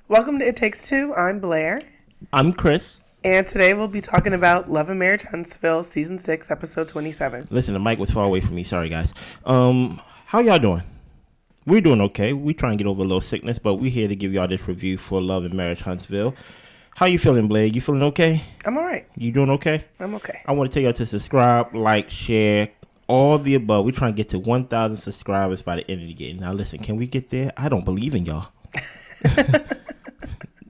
Welcome to It Takes Two. I'm Blair. I'm Chris. And today we'll be talking about Love and Marriage Huntsville, Season 6, Episode 27. Listen, the mic was far away from me. Sorry, guys. How y'all doing? We're doing okay. We try and get over a little sickness, but we're here to give y'all this review for Love and Marriage Huntsville. How you feeling, Blade? You feeling okay? I'm all right. You doing okay? I'm okay. I want to tell y'all to subscribe, like, share, all the above. We're trying to get to 1,000 subscribers by the end of the year. Now, listen, can we get there? I don't believe in y'all.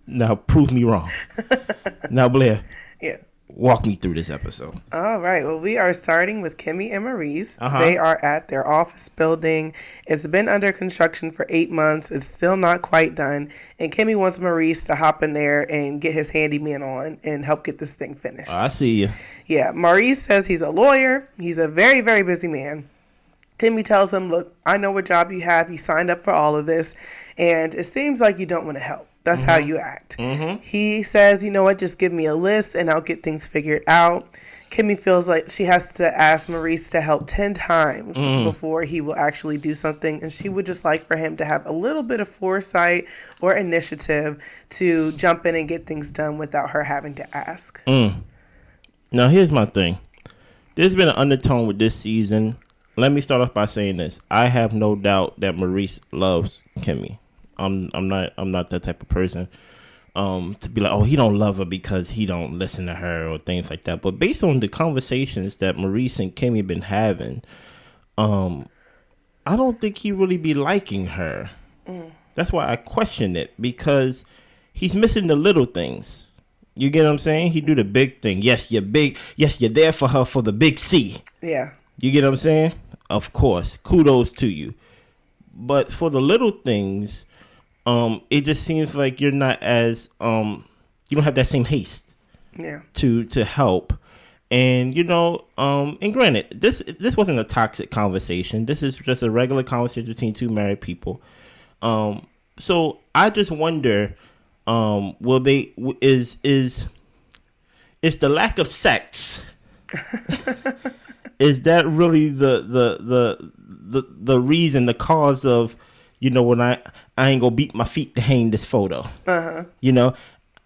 Now, prove me wrong. Now, Blair. Yeah. Walk me through this episode. All right. Well, we are starting with Kimmi and Maurice. They are at their office building. It's been under construction for 8 months. It's still not quite done. And Kimmi wants Maurice to hop in there and get his handyman on and help get this thing finished. I see you. Yeah. Maurice says he's a lawyer. He's a very, very busy man. Kimmi tells him, look, I know what job you have. You signed up for all of this. And it seems like you don't want to help. That's how you act. He says, you know what, just give me a list and I'll get things figured out. Kimmi feels like she has to ask Maurice to help 10 times before he will actually do something. And she would just like for him to have a little bit of foresight or initiative to jump in and get things done without her having to ask. Now, here's my thing. There's been an undertone with this season. Let me start off by saying this. I have no doubt that Maurice loves Kimmi. I'm not that type of person to be like, oh, he don't love her because he don't listen to her or things like that. But based on the conversations that Maurice and Kimmi been having, I don't think he really be liking her. That's why I question it, because he's missing the little things. You get what I'm saying? He do the big thing. Yes, you're big. Yes, you're there for her for the big C. Yeah. You get what I'm saying? Of course. Kudos to you. But for the little things, it just seems like you're not as you don't have that same haste to help. And and granted, this wasn't a toxic conversation. This is just a regular conversation between two married people. So I just wonder, will they is the lack of sex is that really the reason, the cause of, when I ain't gonna beat my feet to hang this photo. I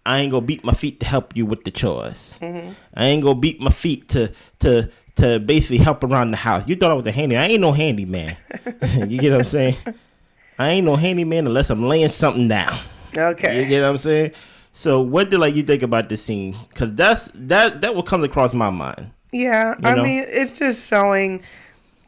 ain't gonna beat my feet to help you with the chores. I ain't gonna beat my feet to basically help around the house. You thought I was a handyman. I ain't no handyman. You get what I'm saying? I ain't no handyman unless I'm laying something down. Okay. You get what I'm saying? So what do you think about this scene? Because that what comes across my mind. Yeah, I mean, it's just showing,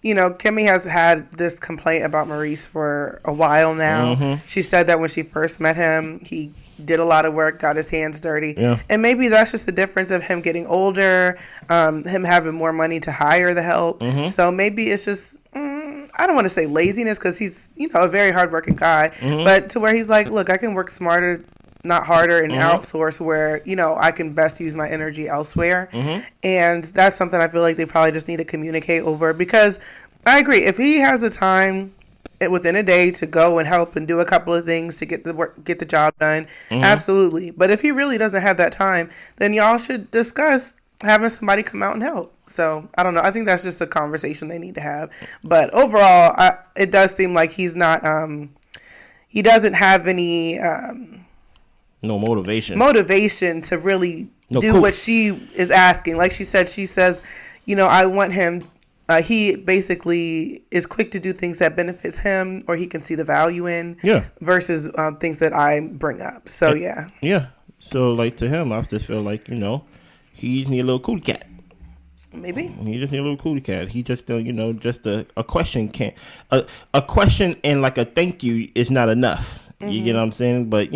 Kimmi has had this complaint about Maurice for a while now. She said that when she first met him, he did a lot of work, got his hands dirty. Yeah. And maybe that's just the difference of him getting older, him having more money to hire the help. So maybe it's just, I don't want to say laziness, because he's, a very hardworking guy. But to where he's like, look, I can work smarter, not harder, and outsource where, I can best use my energy elsewhere. And that's something I feel like they probably just need to communicate over, because I agree, if he has the time within a day to go and help and do a couple of things to get the job done, absolutely. But if he really doesn't have that time, then y'all should discuss having somebody come out and help. So I don't know. I think that's just a conversation they need to have. But overall, it does seem like he's not, he doesn't have any, no motivation to really do what she is asking. Like she says, I want him, he basically is quick to do things that benefits him or he can see the value in versus things that I bring up. So, yeah. Yeah. So, to him, I just feel like, he need a little cootie cat. Maybe. He just need a little cootie cat. He just, just a question can't, a question and a thank you is not enough. You get what I'm saying? But,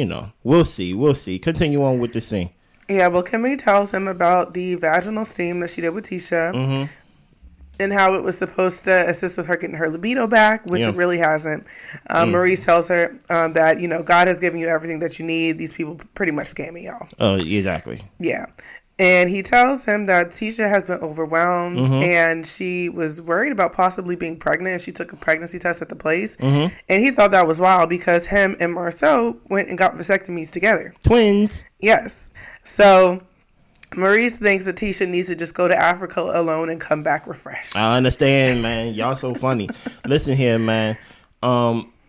we'll see. We'll see. Continue on with the scene. Yeah, well, Kimmi tells him about the vaginal steam that she did with Tisha and how it was supposed to assist with her getting her libido back, which it really hasn't. Maurice tells her that, God has given you everything that you need. These people pretty much scamming y'all. Oh, exactly. Yeah. And he tells him that Tisha has been overwhelmed and she was worried about possibly being pregnant. She took a pregnancy test at the place. And he thought that was wild because him and Marsau went and got vasectomies together. Twins. Yes. So Maurice thinks that Tisha needs to just go to Africa alone and come back refreshed. I understand, man. Y'all so funny. Listen here, man.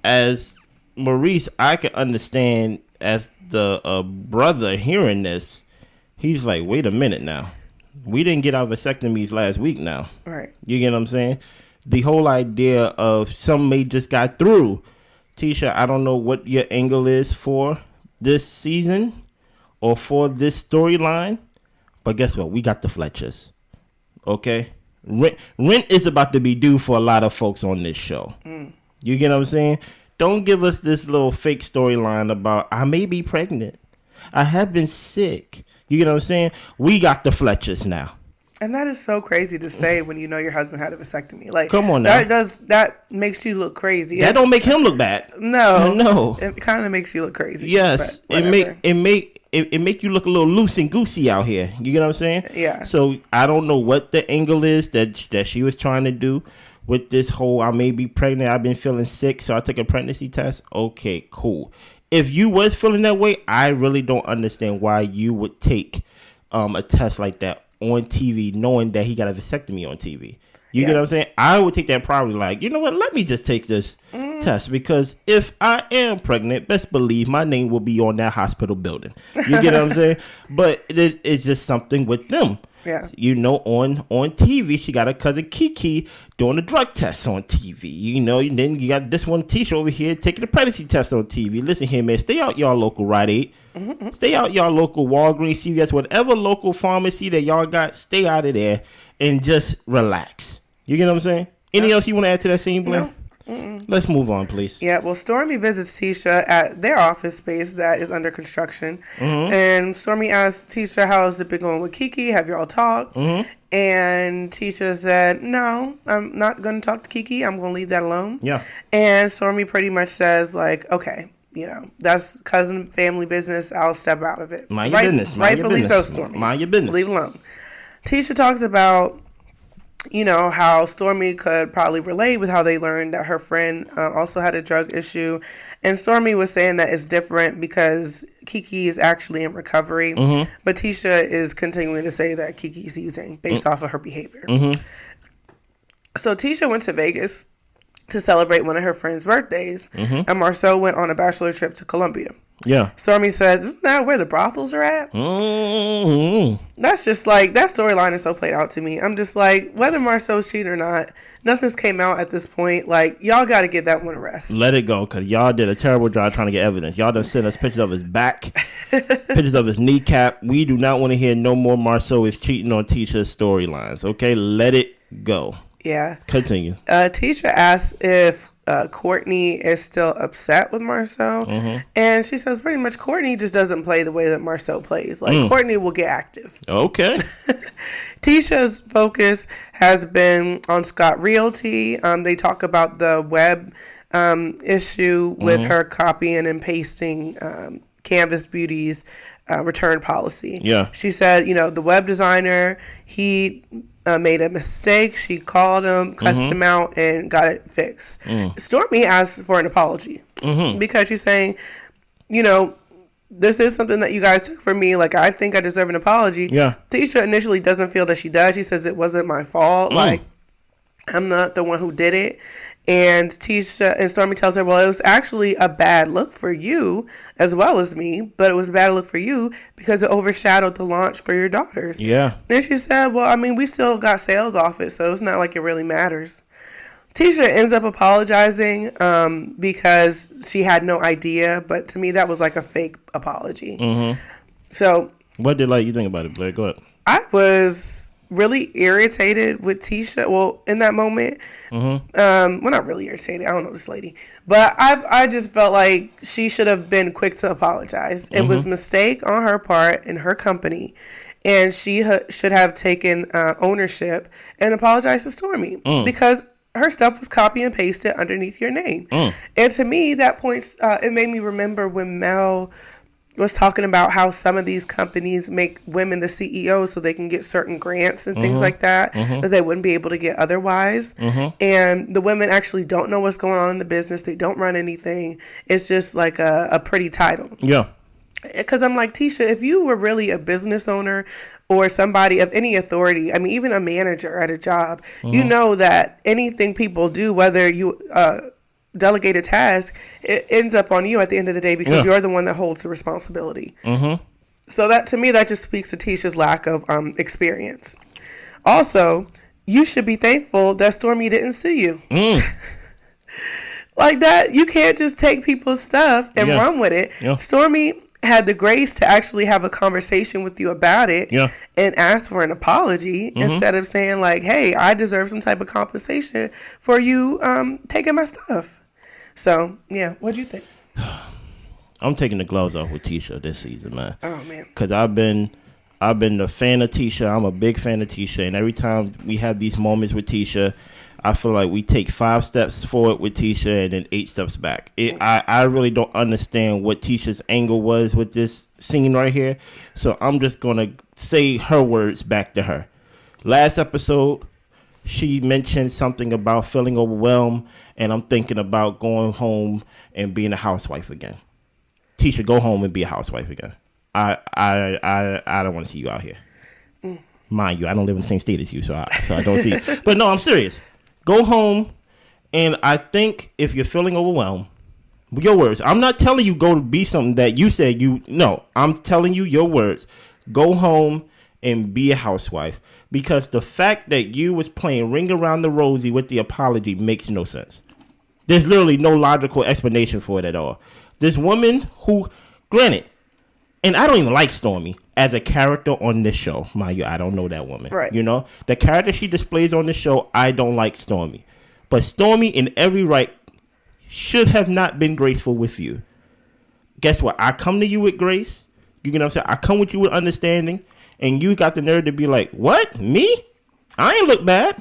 As Maurice, I can understand as the brother hearing this, he's like, wait a minute now. We didn't get our vasectomies last week now. Right. You get what I'm saying? The whole idea of some may just got through. Tisha, I don't know what your angle is for this season or for this storyline, but guess what? We got the Fletchers. Okay? Rent is about to be due for a lot of folks on this show. You get what I'm saying? Don't give us this little fake storyline about I may be pregnant. I have been sick. You get what I'm saying? We got the Fletchers now. And that is so crazy to say when you know your husband had a vasectomy. Like, come on now. That makes you look crazy. That don't make him look bad. No. It kind of makes you look crazy. Yes. It make you look a little loose and goosey out here. You get what I'm saying? Yeah. So I don't know what the angle is that she was trying to do with this whole I may be pregnant. I've been feeling sick, so I took a pregnancy test. Okay, cool. If you was feeling that way, I really don't understand why you would take a test like that on TV, knowing that he got a vasectomy on TV. You get what I'm saying? I would take that probably like, you know what? Let me just take this test, because if I am pregnant, best believe my name will be on that hospital building. You get what I'm saying? But it's just something with them. Yeah. You know, on TV, she got her cousin KeKe doing a drug test on TV. You know, and then you got this one Tisha over here taking a pregnancy test on TV. Listen here, man. Stay out y'all local Rite Aid. Stay out y'all local Walgreens, CVS, whatever local pharmacy that y'all got. Stay out of there and just relax. You get what I'm saying? Anything else you want to add to that scene, Blair? Let's move on, please. Yeah, well, Stormi visits Tisha at their office space that is under construction. And Stormi asks Tisha, how's it been going with KeKe? Have y'all talked? And Tisha said, no, I'm not going to talk to KeKe. I'm going to leave that alone. Yeah. And Stormi pretty much says, like, okay, you know, that's cousin family business. I'll step out of it. Mind your business. Rightfully so, Stormi. Mind your business. Leave it alone. Tisha talks about, you know, how Stormi could probably relate with how they learned that her friend also had a drug issue. And Stormi was saying that it's different because KeKe is actually in recovery. But Tisha is continuing to say that KeKe's using based off of her behavior. So Tisha went to Vegas to celebrate one of her friend's birthdays. And Marsau went on a bachelor trip to Colombia. Yeah. Stormi says, isn't that where the brothels are at? That's just like, that storyline is so played out to me. I'm just like, whether Marsau's cheating or not, nothing's came out at this point. Like, y'all got to give that one a rest. Let it go, because y'all did a terrible job trying to get evidence. Y'all done sent us pictures of his back, pictures of his kneecap. We do not want to hear no more Marsau is cheating on Tisha's storylines. Okay, let it go. Yeah. Continue. Tisha asks if Courtney is still upset with Marsau. And she says pretty much Courtney just doesn't play the way that Marsau plays. Like, Courtney will get active. Okay. Tisha's focus has been on Scott Realty. They talk about the web issue with her copying and pasting Canvas Beauty's return policy. Yeah. She said, you know, the web designer, he made a mistake. She called him, cussed him out, and got it fixed. Stormi asked for an apology because she's saying, you know, this is something that you guys took from me. Like, I think I deserve an apology. Yeah. Tisha initially doesn't feel that she does. She says it wasn't my fault. Like, I'm not the one who did it. And Stormi tells her, well, it was actually a bad look for you as well as me, but it was a bad look for you because it overshadowed the launch for your daughters. Yeah. And she said, well, I mean, we still got sales off it, so it's not like it really matters. Tisha ends up apologizing because she had no idea, but to me, that was like a fake apology. So, what did you think about it, Blair? Go ahead. I was really irritated with Tisha. Well, in that moment, well, not really irritated. I don't know this lady, but I just felt like she should have been quick to apologize. It was a mistake on her part in her company, and she should have taken ownership and apologized to Stormi because her stuff was copy and pasted underneath your name. And to me, that points. It made me remember when Mel was talking about how some of these companies make women the CEOs so they can get certain grants and things like that that they wouldn't be able to get otherwise. And the women actually don't know what's going on in the business. They don't run anything. It's just like a pretty title. Yeah. Because I'm like, Tisha, if you were really a business owner or somebody of any authority, I mean, even a manager at a job, you know that anything people do, whether you delegate a task, it ends up on you at the end of the day because you're the one that holds the responsibility. Mm-hmm. So that, to me, that just speaks to Tisha's lack of experience. Also, you should be thankful that Stormi didn't sue you. Like that, you can't just take people's stuff and run with it. Stormi had the grace to actually have a conversation with you about it and ask for an apology instead of saying like, hey, I deserve some type of compensation for you taking my stuff. So, yeah, what do you think? I'm taking the gloves off with Tisha this season, man. Oh, man. Because I've been a fan of Tisha. I'm a big fan of Tisha. And every time we have these moments with Tisha, I feel like we take 5 steps forward with Tisha and then 8 steps back. I really don't understand what Tisha's angle was with this scene right here. So I'm just going to say her words back to her. Last episode, she mentioned something about feeling overwhelmed, and I'm thinking about going home and being a housewife again. Tisha, go home and be a housewife again. I don't want to see you out here. Mind you, I don't live in the same state as you, so I don't see you. But no, I'm serious. Go home, and I think if you're feeling overwhelmed, your words. I'm not telling you go to be something that you said you. No, I'm telling you your words. Go home and be a housewife, because the fact that you was playing Ring Around the Rosie with the apology makes no sense. There's literally no logical explanation for it at all. This woman who, granted, and I don't even like Stormi as a character on this show. Mind you, I don't know that woman. Right. You know, the character she displays on the show, I don't like Stormi. But Stormi, in every right, should have not been graceful with you. Guess what? I come to you with grace. You get what I'm saying? I come with you with understanding. And you got the nerve to be like, what? Me? I ain't look bad.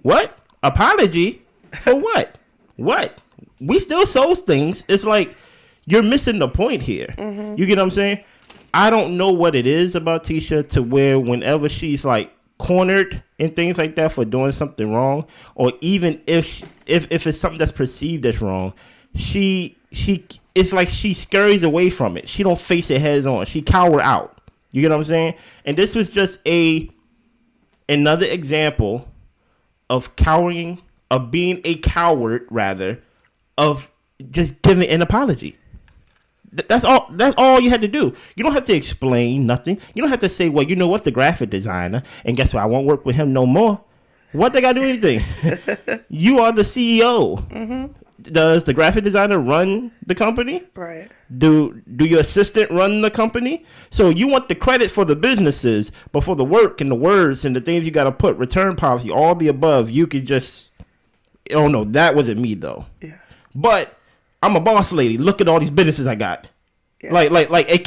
What? Apology? For what? What? We still sold things. It's like, you're missing the point here. Mm-hmm. You get what I'm saying? I don't know what it is about Tisha to where whenever she's like cornered and things like that for doing something wrong, or even if it's something that's perceived as wrong, she it's like she scurries away from it. She don't face it heads on. She cower out. You get what I'm saying? And this was just another example of cowering, of being a coward rather, of just giving an apology. That's all you had to do. You don't have to explain nothing. You don't have to say, well, you know what, the graphic designer, and guess what, I won't work with him no more. What they got to do anything? You are the CEO. Mm-hmm. Does the graphic designer run the company? Right. Do your assistant run the company? So you want the credit for the businesses, but for the work and the words and the things you got to put, return policy, all the above, you could just, oh no, that wasn't me though. Yeah. But I'm a boss lady. Look at all these businesses I got. Yeah. Like it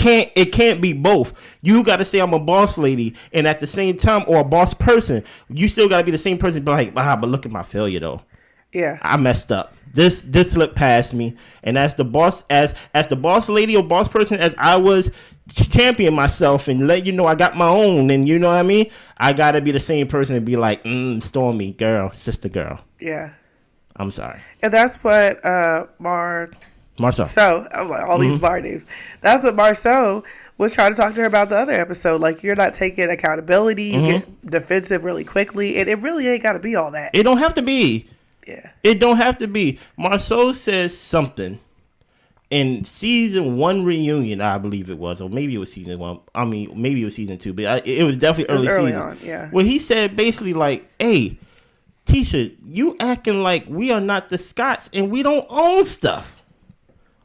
can't be both. You got to say I'm a boss lady, and at the same time, or a boss person, you still got to be the same person. Be like, but look at my failure though. Yeah, I messed up. This slipped past me, and as the boss, as the boss lady or boss person, as I was champion myself and let you know I got my own, and you know what I mean. I got to be the same person and be like, Stormi, girl, sister, girl. Yeah. I'm sorry. And that's what Marsau. So all these bar names. That's what Marsau was trying to talk to her about the other episode. Like, you're not taking accountability. You get defensive really quickly. And it really ain't got to be all that. It don't have to be. Yeah. It don't have to be. Marsau says something in season 1 reunion, I believe it was. Or maybe it was season 1. I mean, maybe it was season 2. But it was definitely early season. On, yeah. Where he said basically like, hey, Tisha, you acting like we are not the Scotts and we don't own stuff.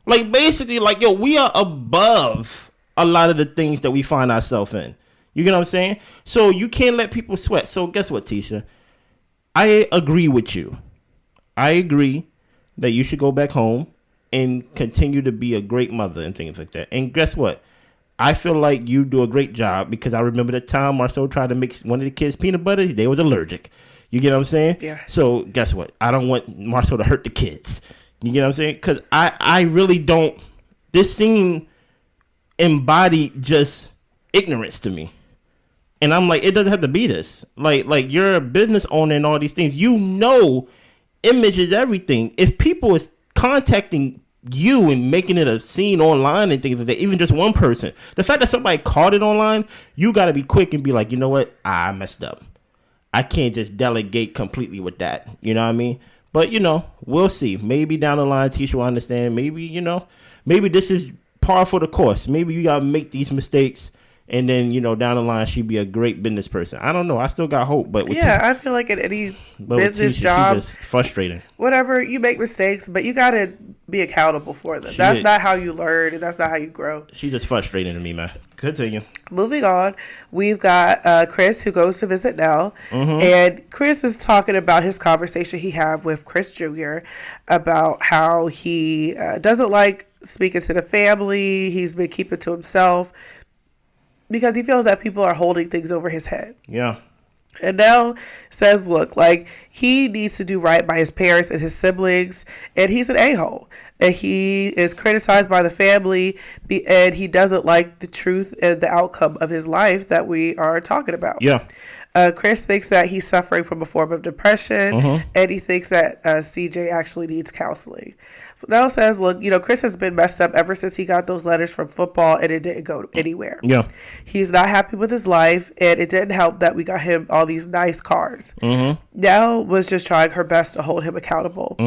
Like, basically, like, yo, we are above a lot of the things that we find ourselves in. You get what I'm saying? So you can't let people sweat. So guess what, Tisha? I agree with you. I agree that you should go back home and continue to be a great mother and things like that. And guess what? I feel like you do a great job, because I remember the time Marsau tried to make one of the kids peanut butter. They was allergic. You get what I'm saying? Yeah. So guess what? I don't want Marsau to hurt the kids. You get what I'm saying? Because I really don't. This scene embodied just ignorance to me. And I'm like, it doesn't have to be this. Like you're a business owner and all these things. You know, image is everything. If people is contacting you and making it a scene online and things like that, even just one person, the fact that somebody caught it online, you got to be quick and be like, you know what? I messed up. I can't just delegate completely with that. You know what I mean? But, we'll see. Maybe down the line, Tisha will understand. Maybe, maybe this is par for the course. Maybe you got to make these mistakes. And then, down the line, she'd be a great business person. I don't know. I still got hope. But I feel like at any business job, she's just frustrating. Whatever, you make mistakes, but you got to be accountable for them. That's not how you learn, and that's not how you grow. She's just frustrating to me, man. Continue. Moving on, we've got Chris, who goes to visit Nell. And Chris is talking about his conversation he had with Chris Jr. about how he doesn't like speaking to the family. He's been keeping to himself because he feels that people are holding things over his head. Yeah. And Nell says, look, like, he needs to do right by his parents and his siblings, and he's an a-hole. And he is criticized by the family, and he doesn't like the truth and the outcome of his life that we are talking about. Yeah. Chris thinks that he's suffering from a form of depression, and he thinks that CJ actually needs counseling. So Nell says, look, Chris has been messed up ever since he got those letters from football, and it didn't go anywhere. Yeah. He's not happy with his life, and it didn't help that we got him all these nice cars. Nell was just trying her best to hold him accountable.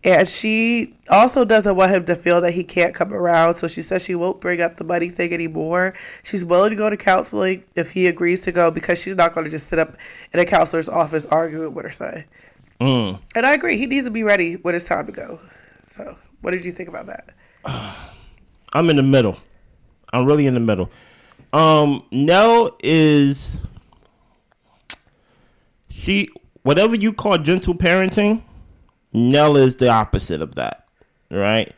And she also doesn't want him to feel that he can't come around, so she says she won't bring up the money thing anymore. She's willing to go to counseling if he agrees to go, because she's not going to just sit up in a counselor's office arguing with her son. And I agree. He needs to be ready when it's time to go. So what did you think about that? I'm in the middle. I'm really in the middle. Nell is... whatever you call gentle parenting, Nell is the opposite of that, right?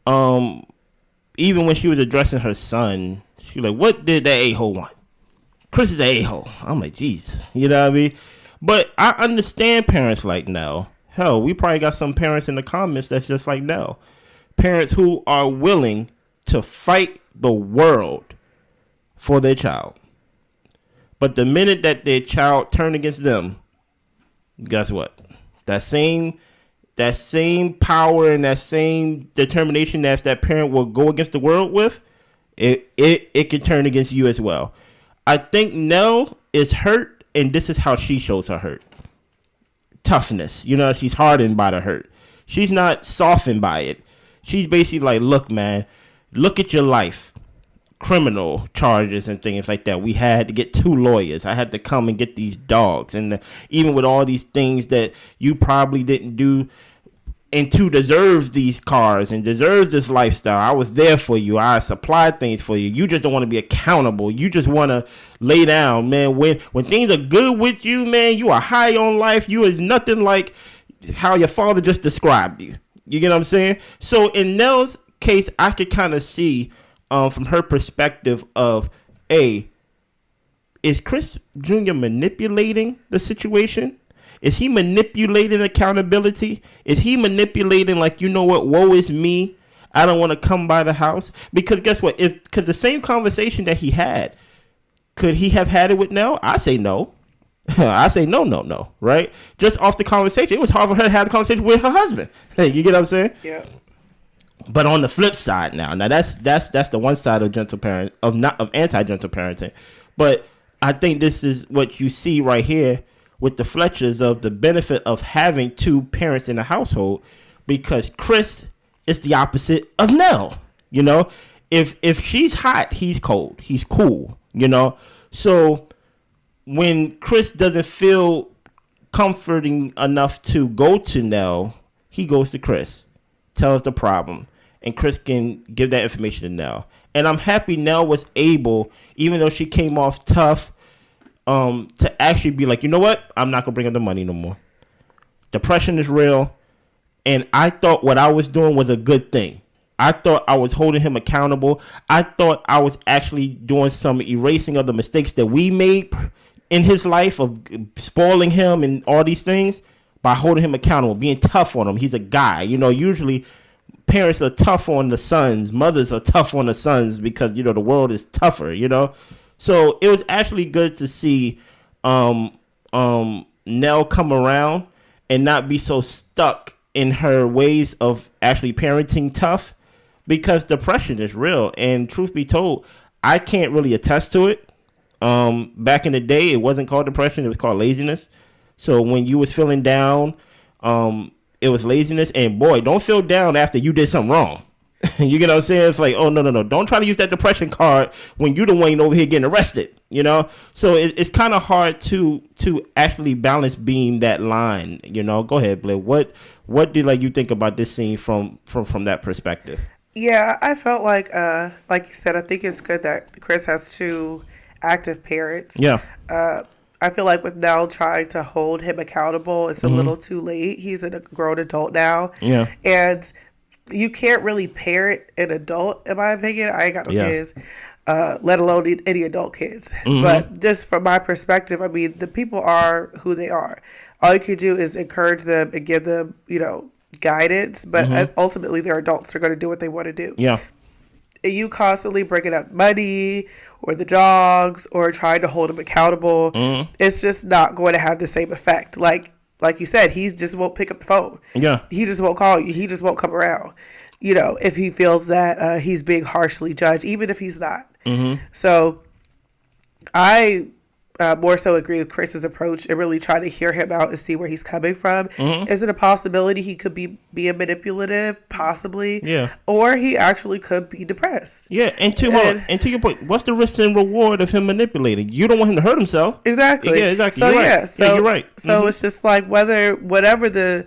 Even when she was addressing her son, she like, what did that a-hole want? Chris is an a-hole. I'm like, geez. You know what I mean? But I understand parents like Nell. Hell, we probably got some parents in the comments that's just like Nell. Parents who are willing to fight the world for their child. But the minute that their child turn against them, guess what? That same power and that same determination that parent will go against the world with, it can turn against you as well. I think Nell is hurt, and this is how she shows her hurt. Toughness. She's hardened by the hurt. She's not softened by it. She's basically like, look, man, look at your life. Criminal charges and things like that. We had to get 2 lawyers. I had to come and get these dogs. And even with all these things that you probably didn't do and to deserve these cars and deserve this lifestyle, I was there for you. I supplied things for you. You just don't want to be accountable. You just want to lay down, man. When things are good with you, man, you are high on life. You is nothing like how your father just described you. You get what I'm saying? So in Nell's case, I could kind of see from her perspective of, is Chris Jr. manipulating the situation? Is he manipulating accountability? Is he manipulating like, you know what, woe is me, I don't want to come by the house? Because guess what? Because the same conversation that he had, could he have had it with Nell? I say no. I say no, right? Just off the conversation. It was hard for her to have the conversation with her husband. You get what I'm saying? Yeah. But on the flip side now that's the one side of gentle parent of anti-gentle parenting. But I think this is what you see right here with the Fletchers, of the benefit of having 2 parents in the household, because Chris is the opposite of Nell. If she's hot, he's cold. He's cool. So when Chris doesn't feel comforting enough to go to Nell, he goes to Chris, tells the problem, and Chris can give that information to Nell. And I'm happy Nell was able, even though she came off tough, to actually be like, you know what? I'm not going to bring up the money no more. Depression is real. And I thought what I was doing was a good thing. I thought I was holding him accountable. I thought I was actually doing some erasing of the mistakes that we made in his life, of spoiling him and all these things, by holding him accountable, being tough on him. He's a guy. Usually parents are tough on the sons. Mothers are tough on the sons because, the world is tougher, So it was actually good to see Nell come around and not be so stuck in her ways of actually parenting tough, because depression is real. And truth be told, I can't really attest to it. Back in the day, it wasn't called depression. It was called laziness. So when you was feeling down, it was laziness. And boy, don't feel down after you did something wrong. You get what I'm saying? It's like, oh, no. Don't try to use that depression card when you the one over here getting arrested, you know? So it's kind of hard to actually balance beam that line, you know? Go ahead, Blair. What did you think about this scene from that perspective? Yeah, I felt like you said, I think it's good that Chris has 2 active parents. Yeah. I feel like with Nell trying to hold him accountable, it's a little too late. He's a grown adult now. Yeah. And you can't really parent an adult, in my opinion. I ain't got no kids, let alone any adult kids. But just from my perspective, I mean, the people are who they are. All you can do is encourage them and give them, guidance. But ultimately, they're adults. They're going to do what they want to do. Yeah. And you constantly bringing up money or the dogs or trying to hold them accountable, it's just not going to have the same effect. Like you said, he just won't pick up the phone. Yeah. He just won't call you. He just won't come around, if he feels that he's being harshly judged, even if he's not. So I more so agree with Chris's approach and really try to hear him out and see where he's coming from. Is it a possibility he could be being manipulative? Possibly. Yeah. Or he actually could be depressed. Yeah. And to your point, what's the risk and reward of him manipulating? You don't want him to hurt himself. Exactly. Yeah, exactly. So, you're right. So, you're right. So it's just like whatever the,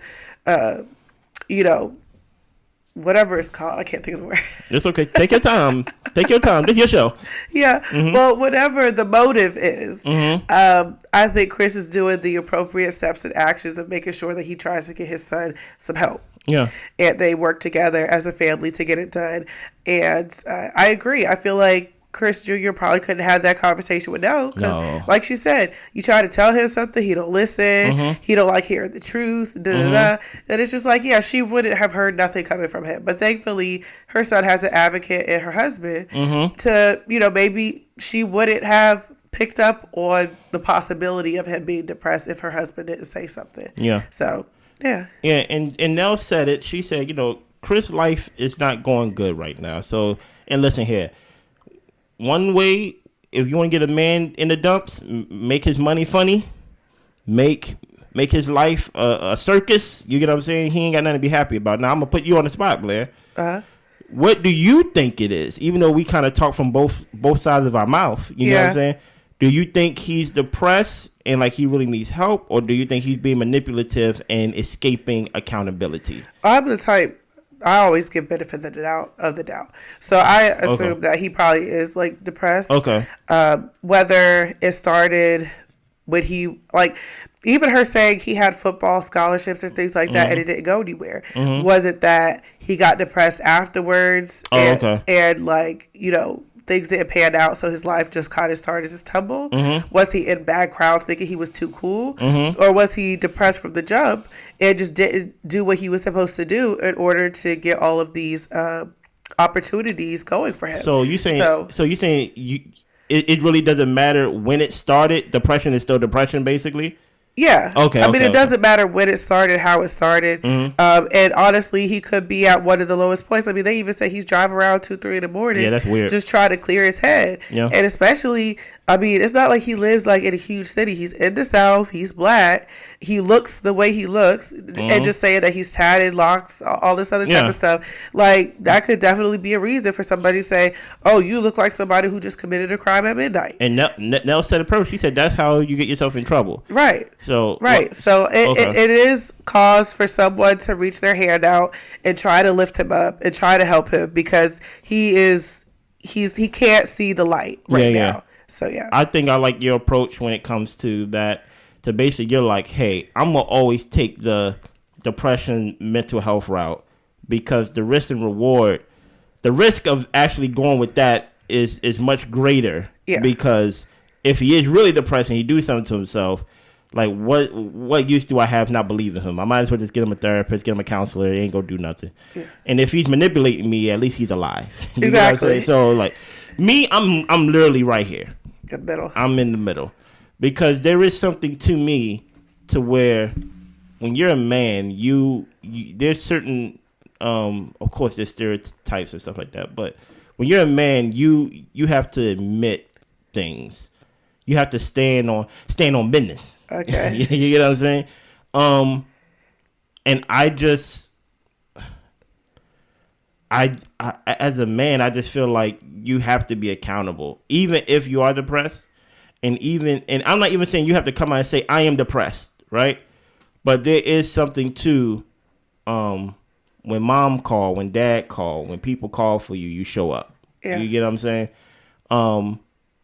whatever it's called. I can't think of the word. It's okay. Take your time. Take your time. This is your show. Yeah. Well, whatever the motive is, I think Chris is doing the appropriate steps and actions of making sure that he tries to get his son some help. Yeah. And they work together as a family to get it done. And I agree. I feel like Chris Jr. probably couldn't have that conversation with Nell because, like she said, you try to tell him something, he don't listen, he don't like hearing the truth, and it's just like, yeah, she wouldn't have heard nothing coming from him. But thankfully, her son has an advocate in her husband to, maybe she wouldn't have picked up on the possibility of him being depressed if her husband didn't say something. Yeah. So, yeah. Yeah, and Nell said it. She said, Chris' life is not going good right now. So, and listen here. One way, if you want to get a man in the dumps, make his money funny, make his life a circus. You get what I'm saying? He ain't got nothing to be happy about. Now, I'm going to put you on the spot, Blair. What do you think it is? Even though we kind of talk from both sides of our mouth, you know what I'm saying? Do you think he's depressed and he really needs help? Or do you think he's being manipulative and escaping accountability? I'm the type. I always give benefit of the doubt. So I assume that he probably is depressed. Okay. Whether it started when he even her saying he had football scholarships or things like that and it didn't go anywhere. Was it that he got depressed afterwards and things didn't pan out, so his life just kind of started to tumble? Was he in bad crowds thinking he was too cool? Or was he depressed from the jump and just didn't do what he was supposed to do in order to get all of these opportunities going for him? So you saying it really doesn't matter when it started? Depression is still depression, basically? Yeah. Okay. I mean, it doesn't matter when it started, how it started. And honestly, he could be at one of the lowest points. I mean, they even say he's driving around 2-3 in the morning. Yeah, that's weird. Just trying to clear his head. Yeah. And especially, I mean, it's not like he lives in a huge city. He's in the South. He's black. He looks the way he looks. And just saying that he's tatted, locks, all this other type of stuff. That could definitely be a reason for somebody to say, oh, you look like somebody who just committed a crime at midnight. And Nell said it perfect. She said that's how you get yourself in trouble. Right. So it is cause for someone to reach their hand out and try to lift him up and try to help him because he can't see the light right now. So yeah, I think I like your approach when it comes to that. To basically, you're like, hey, I'm gonna always take the depression mental health route because the risk and reward, the risk of actually going with that is much greater. Yeah. Because if he is really depressed and he do something to himself, what use do I have not believing him? I might as well just get him a therapist, get him a counselor. He ain't gonna do nothing. Yeah. And if he's manipulating me, at least he's alive. You exactly. So me, I'm literally right here. The middle. I'm in the middle because there is something to me to where when you're a man, you there's certain of course there's stereotypes and stuff like that, but when you're a man, you have to admit things. You have to stand on business. Okay. You get what I'm saying? And I as a man, I just feel like you have to be accountable, even if you are depressed. And I'm not even saying you have to come out and say, I am depressed, right? But there is something to, when mom call, when dad call, when people call for you, you show up. Yeah. You get what I'm saying?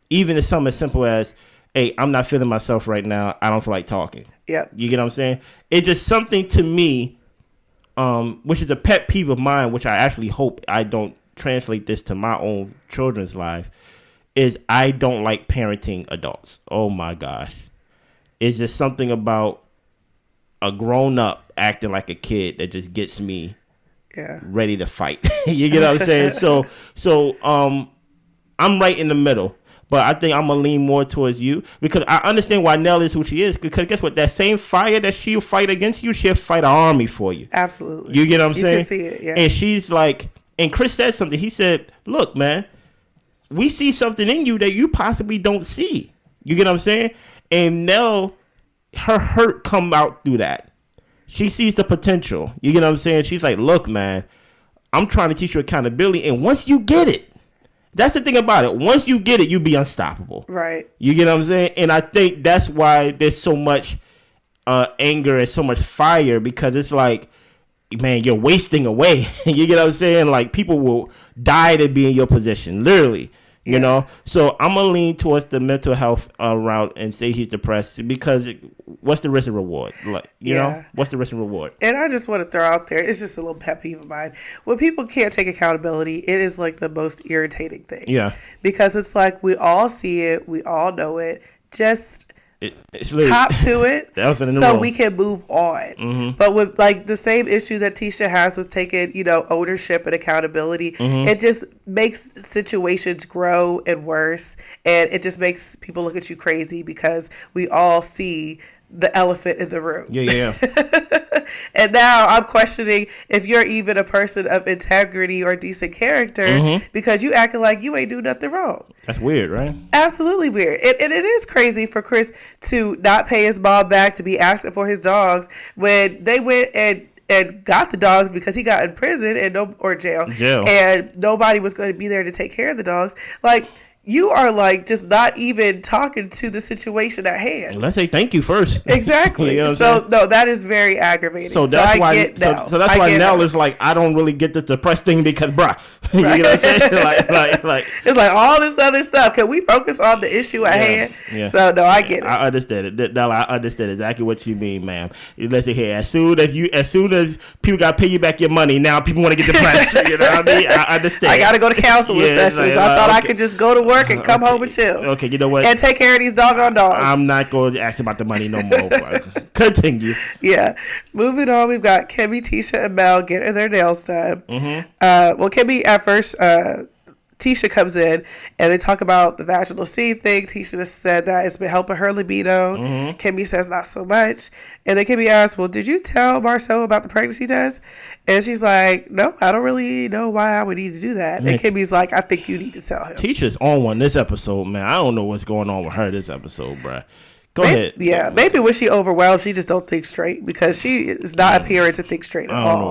Even if something as simple as, hey, I'm not feeling myself right now. I don't feel like talking. Yeah. You get what I'm saying? It's just something to me, which is a pet peeve of mine, which I actually hope I don't translate this to my own children's life, is I don't like parenting adults. Oh my gosh. It's just something about a grown up acting like a kid that just gets me ready to fight. You get what I'm saying? So I'm right in the middle. But I think I'm going to lean more towards you because I understand why Nell is who she is. Because guess what? That same fire that she'll fight against you, she'll fight an army for you. Absolutely. You get what I'm saying? You can see it, yeah. And she's like, and Chris said something. He said, look, man, we see something in you that you possibly don't see. You get what I'm saying? And Nell, her hurt come out through that. She sees the potential. You get what I'm saying? She's like, look, man, I'm trying to teach you accountability. And once you get it, that's the thing about it. Once you get it, you be unstoppable. Right. You get what I'm saying? And I think that's why there's so much anger and so much fire, because it's like, man, you're wasting away. You get what I'm saying? Like, people will die to be in your position, literally. You know? So I'm going to lean towards the mental health route and say he's depressed, because what's the risk and reward? Like, you know? What's the risk and reward? And I just want to throw out there, it's just a little pet peeve of mine. When people can't take accountability, it is like the most irritating thing. Yeah. Because it's like, we all see it. We all know it. Just it's cop to it so we can move on. Mm-hmm. But with like the same issue that Tisha has with taking, ownership and accountability, it just makes situations grow and worse, and it just makes people look at you crazy because we all see the elephant in the room. Yeah. And now I'm questioning if you're even a person of integrity or decent character because you acting like you ain't do nothing wrong. That's weird, right? Absolutely weird. And it is crazy for Chris to not pay his mom back, to be asking for his dogs when they went and got the dogs because he got in prison or jail. And nobody was going to be there to take care of the dogs. Like, you are like just not even talking to the situation at hand. Let's say thank you first. Exactly. So no, that is very aggravating. So that's why. So that's why Nell is like, I don't really get this depressed thing because, bruh, you know what I'm saying? like it's like all this other stuff. Can we focus on the issue at hand? Yeah. So no, I get it. I understand it. Nell, I understand exactly what you mean, ma'am. Listen here. As soon as people got to pay you back your money, now people want to get depressed. You know what I mean? I understand. I got to go to counseling sessions. I thought I could just go to work and come home and chill. Okay, you know what? And take care of these doggone dogs. I'm not going to ask about the money no more. Continue. Yeah. Moving on, we've got Kimmi, Tisha, and Mel getting their nails done. Well, Kimmi, at first, Tisha comes in and they talk about the vaginal steam thing. Tisha just said that it's been helping her libido. Kimmi says not so much. And then Kimmi asks, well, did you tell Marsau about the pregnancy test? And she's like, no, I don't really know why I would need to do that. And Kimmi's like, I think you need to tell him. Tisha's on one this episode, man. I don't know what's going on with her this episode, bruh. Go ahead. Yeah, maybe when she overwhelmed, she just don't think straight because she is not appearing to think straight at all. I don't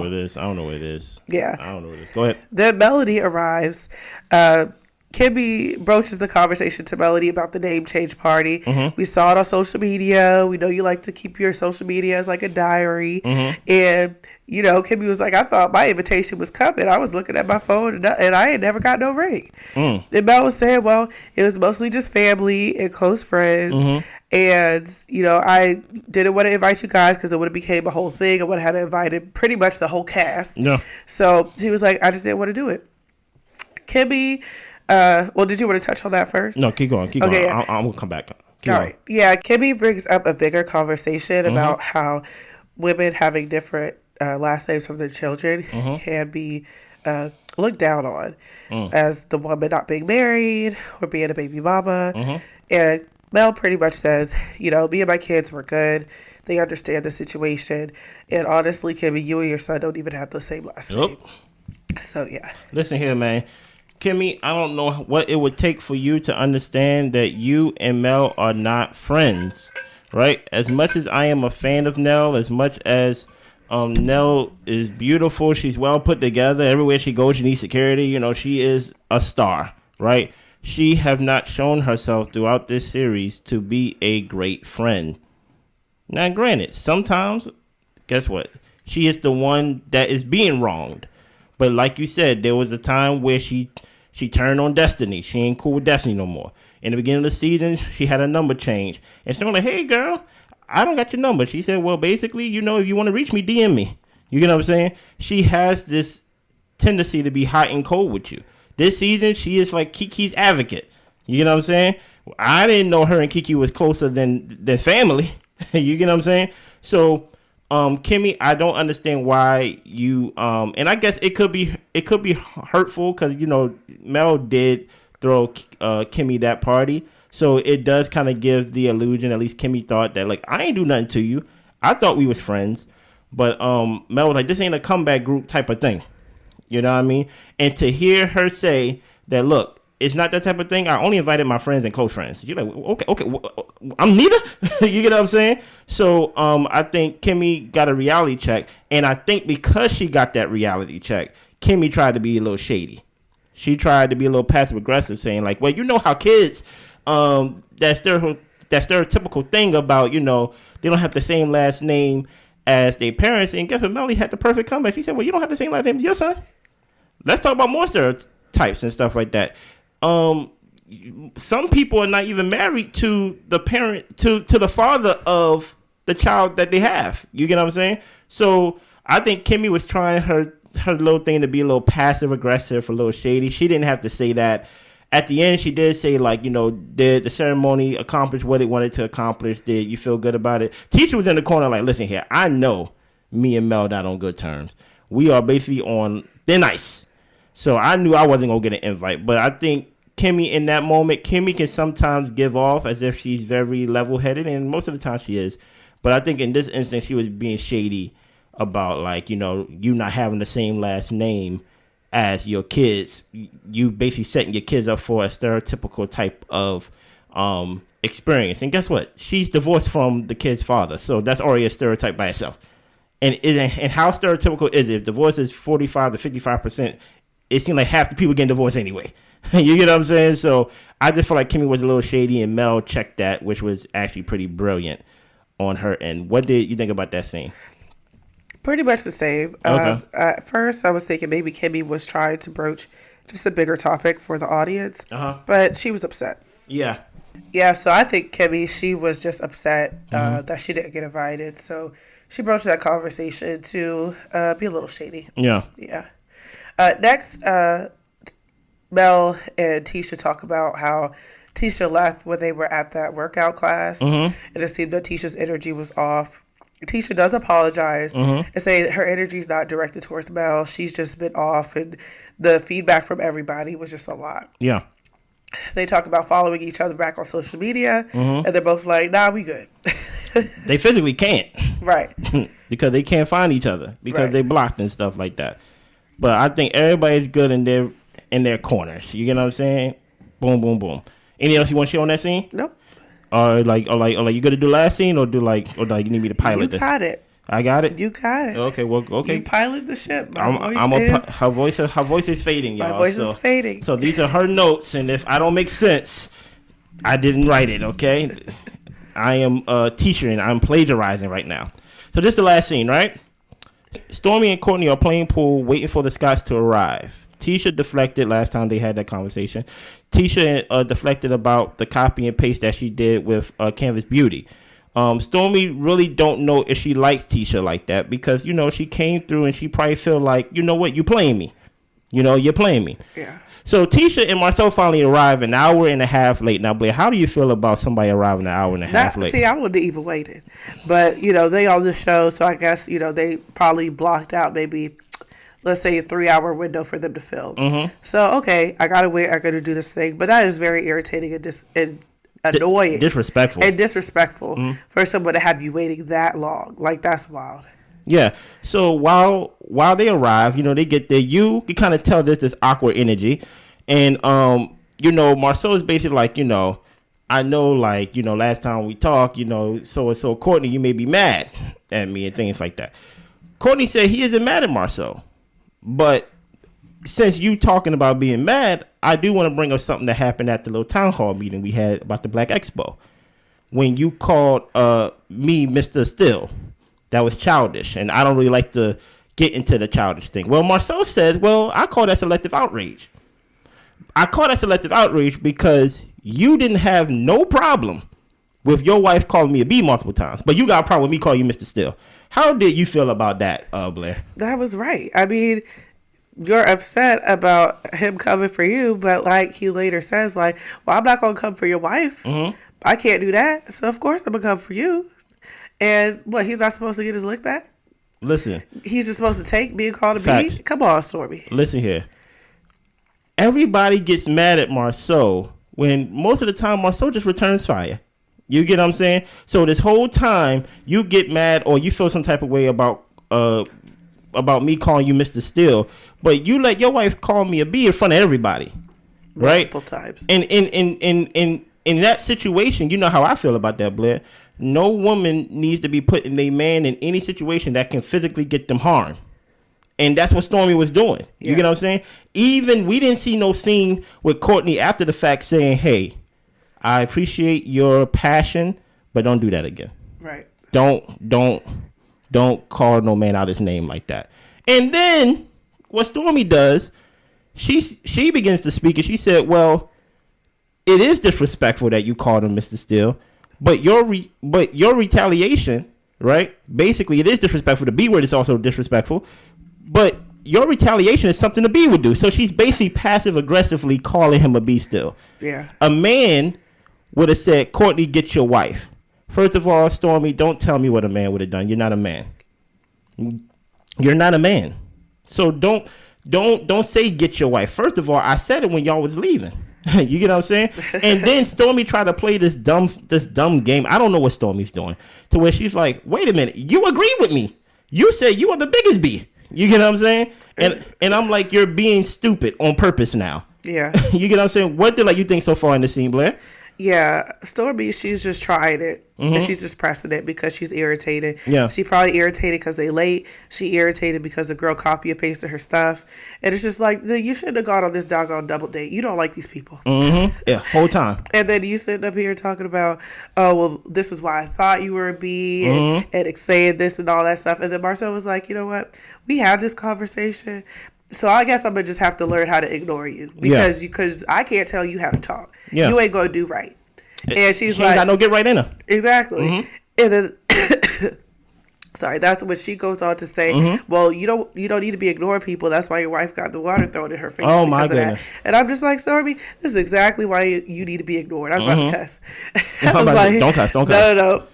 know what it is. Yeah. I don't know what it is. Go ahead. Then Melody arrives. Kimmi broaches the conversation to Melody about the name change party. We saw it on social media. We know you like to keep your social media as like a diary. And, Kimmi was like, I thought my invitation was coming. I was looking at my phone and I had never got no ring. And Mel was saying, well, it was mostly just family and close friends. And, I didn't want to invite you guys because it would have became a whole thing. I would have had to invite pretty much the whole cast. Yeah. So she was like, I just didn't want to do it. Kimmi, well, did you want to touch on that first? No, keep going. Yeah. I'm going to come back. All right. Yeah, Kimmi brings up a bigger conversation about how women having different last names from their children can be looked down on as the woman not being married or being a baby mama. And Mel pretty much says, me and my kids were good. They understand the situation. And honestly, Kimmi, you and your son don't even have the same last name. So, yeah. Listen here, man. Kimmi, I don't know what it would take for you to understand that you and Mel are not friends, right? As much as I am a fan of Nell, as much as Nell is beautiful. She's well put together. Everywhere she goes, she needs security. You know, she is a star, right? She have not shown herself throughout this series to be a great friend. Now, granted, sometimes, guess what? She is the one that is being wronged. But like you said, there was a time where she turned on Destiny. She ain't cool with Destiny no more. In the beginning of the season, she had a number change. And someone like, hey, girl, I don't got your number. She said, well, basically, you know, if you want to reach me, DM me. You get what I'm saying? She has this tendency to be hot and cold with you. This season, she is like KeKe's advocate. You get what I'm saying? I didn't know her and KeKe was closer than family. You get what I'm saying? So, Kimmi, I don't understand why you and I guess it could be hurtful because, you know, Mel did throw Kimmi that party, so it does kind of give the illusion, at least Kimmi thought, that like, I ain't do nothing to you, I thought we was friends. But Mel was like, this ain't a comeback group type of thing, you know what I mean? And to hear her say that, look, it's not that type of thing. I only invited my friends and close friends. You're like, okay, I'm neither. You get what I'm saying? So I think Kimmi got a reality check. And I think because she got that reality check, Kimmi tried to be a little shady. She tried to be a little passive aggressive, saying like, well, you know how kids, that stereotypical thing about, you know, they don't have the same last name as their parents. And guess what? Melly had the perfect comeback. She said, well, you don't have the same last name as your son. Let's talk about more stereotypes and stuff like that. Some people are not even married to the parent, to the father of the child that they have. You get what I'm saying? So I think Kimmi was trying her little thing to be a little passive aggressive, a little shady. She didn't have to say that. At the end, she did say, like, you know, did the ceremony accomplish what it wanted to accomplish? Did you feel good about it? Tisha was in the corner like, listen here, I know me and Mel not on good terms. We are basically on thin ice. So I knew I wasn't going to get an invite. But I think Kimmi in that moment, Kimmi can sometimes give off as if she's very level-headed, and most of the time she is. But I think in this instance, she was being shady about, like, you know, you not having the same last name as your kids. You basically setting your kids up for a stereotypical type of experience. And guess what? She's divorced from the kid's father. So that's already a stereotype by itself. And how stereotypical is it? If divorce is 45 to 55%, it seemed like half the people getting divorced anyway. You get what I'm saying? So I just feel like Kimmi was a little shady, and Mel checked that, which was actually pretty brilliant on her end. What did you think about that scene? Pretty much the same. Okay. At first, I was thinking maybe Kimmi was trying to broach just a bigger topic for the audience, but she was upset. Yeah. Yeah, so I think Kimmi, she was just upset that she didn't get invited. So she broached that conversation to be a little shady. Yeah. Yeah. Next, Mel and Tisha talk about how Tisha left when they were at that workout class, and it seemed that Tisha's energy was off. Tisha does apologize and say her energy is not directed towards Mel. She's just been off, and the feedback from everybody was just a lot. Yeah. They talk about following each other back on social media, and they're both like, nah, we good. They physically can't. Right. Because they can't find each other because they blocked and stuff like that. But I think everybody's good in their corners. You get what I'm saying? Boom, boom, boom. Anything else you want to share on that scene? Nope. Or like you gonna do last scene or you need me to pilot this? You got it. I got it. You got it. Okay, well, okay. You pilot the ship. Her voice is fading, y'all. My voice is fading. So these are her notes, and if I don't make sense, I didn't write it. Okay, I am teaching. I'm plagiarizing right now. So this is the last scene, right? Stormi and Courtney are playing pool, waiting for the Scotts to arrive. Tisha deflected last time they had that conversation. Tisha deflected about the copy and paste that she did with Canvas Beauty. Stormi really don't know if she likes Tisha like that because, you know, she came through and she probably feel like, you know what, you playing me. You know, you're playing me. Yeah. So Tisha and Marsau finally arrive an hour and a half late. Now, Blair, how do you feel about somebody arriving an hour and a half late? See, I wouldn't have even waited. But, you know, they on the show, so I guess, you know, they probably blocked out maybe, let's say, a 3-hour window for them to film. So, okay, I got to wait. I got to do this thing. But that is very irritating and annoying. Disrespectful. And disrespectful for someone to have you waiting that long. Like, that's wild. Yeah. So while they arrive, you know, they get there, you can kind of tell there's this awkward energy. And, you know, Marsau is basically like, you know, I know, like, you know, last time we talked, you know, so-and-so Courtney, you may be mad at me and things like that. Courtney said he isn't mad at Marsau, but since you talking about being mad, I do want to bring up something that happened at the little town hall meeting we had about the Black Expo. When you called me Mr. Steele, that was childish, and I don't really like to get into the childish thing. Well, Marsau says, well, I call that selective outrage. I call that selective outrage because you didn't have no problem with your wife calling me a B multiple times, but you got a problem with me calling you Mr. Steele. How did you feel about that, Blair? That was right. I mean, you're upset about him coming for you, but like he later says, like, well, I'm not going to come for your wife. Mm-hmm. I can't do that. So, of course, I'm going to come for you. And what, he's not supposed to get his lick back? Listen. He's just supposed to take being called a B? Come on, Stormi. Listen here. Everybody gets mad at Marsau when most of the time Marsau just returns fire. You get what I'm saying? So this whole time you get mad or you feel some type of way about me calling you Mr. Steele, but you let your wife call me a B in front of everybody, right? Multiple times. And in that situation, you know how I feel about that, Blair. No woman needs to be putting a man in any situation that can physically get them harmed. And that's what Stormi was doing. You get what I'm saying? Even we didn't see no scene with Courtney after the fact saying, hey, I appreciate your passion, but don't do that again. Right. Don't call no man out his name like that. And then what Stormi does, she begins to speak and she said, well, it is disrespectful that you called him Mr. Steele, but your retaliation, right? Basically, it is disrespectful. The B word is also disrespectful, but your retaliation is something the B would do. So she's basically passive aggressively calling him a B still. Yeah. A man would have said, Courtney, get your wife. First of all, Stormi, don't tell me what a man would have done. You're not a man. You're not a man. So don't say get your wife. First of all, I said it when y'all was leaving. You get what I'm saying? And then Stormi tried to play this dumb game. I don't know what Stormi's doing. To where she's like, wait a minute, you agree with me. You said you are the biggest B. You get what I'm saying? And I'm like, you're being stupid on purpose now. Yeah. You get what I'm saying? What did you think so far in the scene, Blair? Yeah, Stormi, she's just trying it. Mm-hmm. And she's just pressing it because she's irritated. Yeah. She probably irritated because they late. She irritated because the girl copy and pasted her stuff. And it's just like, you shouldn't have gone on this doggone double date. You don't like these people. Mm-hmm. Yeah, whole time. And then you sitting up here talking about, oh, well, this is why I thought you were a B and saying this and all that stuff. And then Marsau was like, you know what? We had this conversation. So I guess I'm going to just have to learn how to ignore you because I can't tell you how to talk. Yeah. You ain't going to do right. And she's like, ain't got no get right in her. Exactly. Mm-hmm. And then, sorry, that's when she goes on to say, well, you don't need to be ignoring people. That's why your wife got the water thrown in her face. Oh, my goodness. And I'm just like, Stormi, this is exactly why you need to be ignored. I was about to cuss. I was like, don't cuss. No.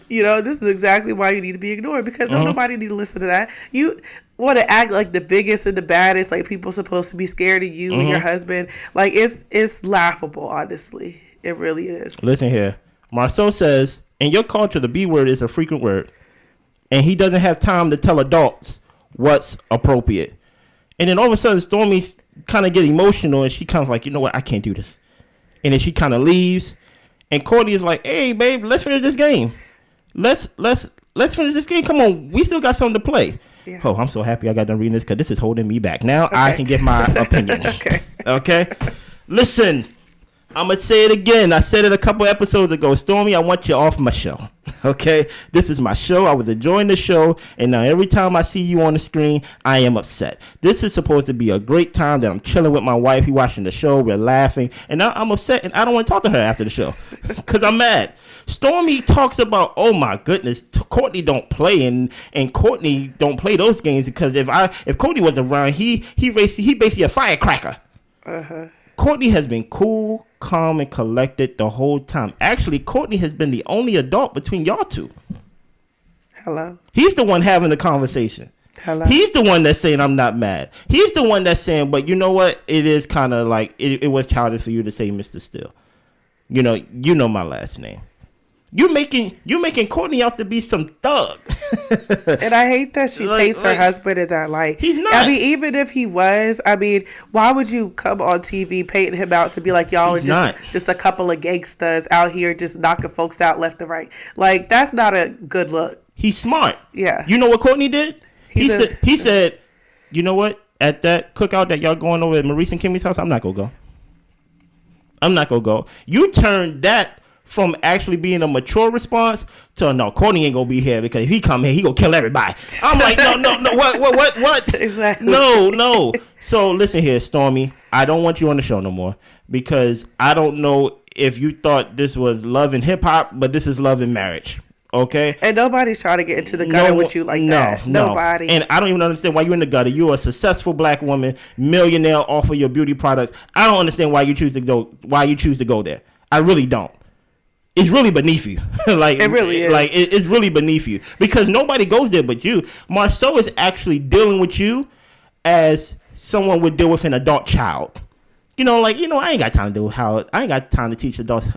This is exactly why you need to be ignored because nobody need to listen to that. You want to act like the biggest and the baddest, like people supposed to be scared of you and your husband. Like it's laughable, honestly. It really is. Listen here. Marsau says, in your culture, the B word is a frequent word. And he doesn't have time to tell adults what's appropriate. And then all of a sudden, Stormi kind of get emotional. And she kind of like, you know what? I can't do this. And then she kind of leaves. And Courtney is like, hey, babe, let's finish this game. Let's finish this game. Come on. We still got something to play. Yeah. Oh, I'm so happy I got done reading this because this is holding me back. Now I can get my opinion. Okay? Listen. I'm going to say it again. I said it a couple episodes ago. Stormi, I want you off my show. Okay? This is my show. I was enjoying the show. And now every time I see you on the screen, I am upset. This is supposed to be a great time that I'm chilling with my wife. We watching the show. We're laughing. And now I'm upset. And I don't want to talk to her after the show. Because I'm mad. Stormi talks about, oh my goodness, Courtney don't play. And Courtney don't play those games. Because if Courtney was around, he basically a firecracker. Uh-huh. Courtney has been cool, calm, and collected the whole time. Actually, Courtney has been the only adult between y'all two. Hello. He's the one having the conversation. Hello. He's the one that's saying I'm not mad. He's the one that's saying, but you know what? It is kind of like it was childish for you to say Mr. Steele. You know my last name. You making Courtney out to be some thug. And I hate that she paints her husband in that light. He's not. I mean, even if he was, why would you come on TV painting him out to be like y'all are just a couple of gangsters out here just knocking folks out left and right? Like, that's not a good look. He's smart. Yeah. You know what Courtney did? He said, you know what? At that cookout that y'all going over at Maurice and Kimmie's house, I'm not gonna go. You turned that from actually being a mature response to no, Courtney ain't gonna be here because if he come here, he gonna kill everybody. I'm like, no, what? Exactly. No. So listen here, Stormi, I don't want you on the show no more because I don't know if you thought this was love and hip hop, but this is love and marriage. Okay, and nobody's trying to get into the gutter with you like that. Nobody. And I don't even understand why you're in the gutter. You're a successful black woman, millionaire off of your beauty products. I don't understand why you choose to go there. I really don't. It's really beneath you. Like it really is. Like it's really beneath you because nobody goes there but you. Marsau is actually dealing with you as someone would deal with an adult child. I ain't got time to teach adults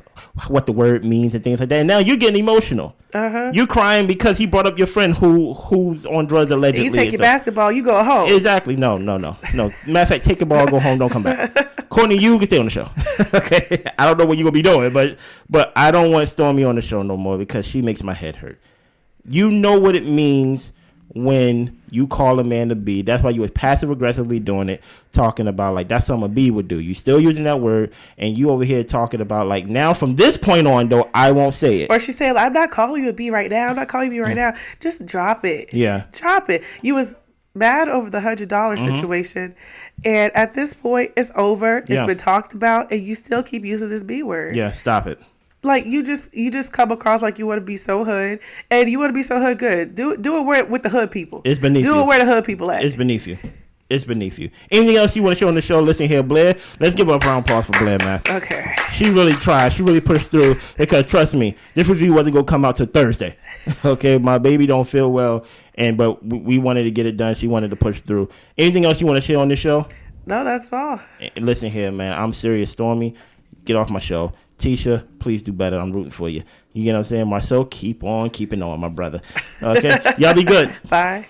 what the word means and things like that. And now you're getting emotional. You're crying because he brought up your friend who's on drugs allegedly. You take your basketball, you go home. Exactly. No. Matter of fact, take your ball, go home, don't come back. Courtney, you can stay on the show. Okay. I don't know what you're gonna be doing, but I don't want Stormi on the show no more because she makes my head hurt. You know what it means when you call a man a B. That's why you was passive aggressively doing it, talking about like that's something a B would do. You still using that word, and you over here talking about like now from this point on though I won't say it. Or she said, I'm not calling you a B right now. I'm not calling you right now. Just drop it. Yeah, drop it. You was mad over the $100 situation, and at this point it's over. It's been talked about, and you still keep using this B word. Yeah, stop it. Like you just come across like you want to be so hood, and you want to be so hood good. Do it with the hood people. It's beneath you. Do it where the hood people at. It's beneath you. Anything else you want to show on the show? Listen here, Blair. Let's give her a round of applause for Blair, man. Okay. She really tried. She really pushed through because trust me, this review wasn't gonna come out till Thursday. Okay, my baby don't feel well, but we wanted to get it done. She wanted to push through. Anything else you want to share on this show? No, that's all. Listen here, man. I'm serious, Stormi. Get off my show. Tisha, please do better. I'm rooting for you. You get what I'm saying? Marsau, keep on keeping on, my brother. Okay? Y'all be good. Bye.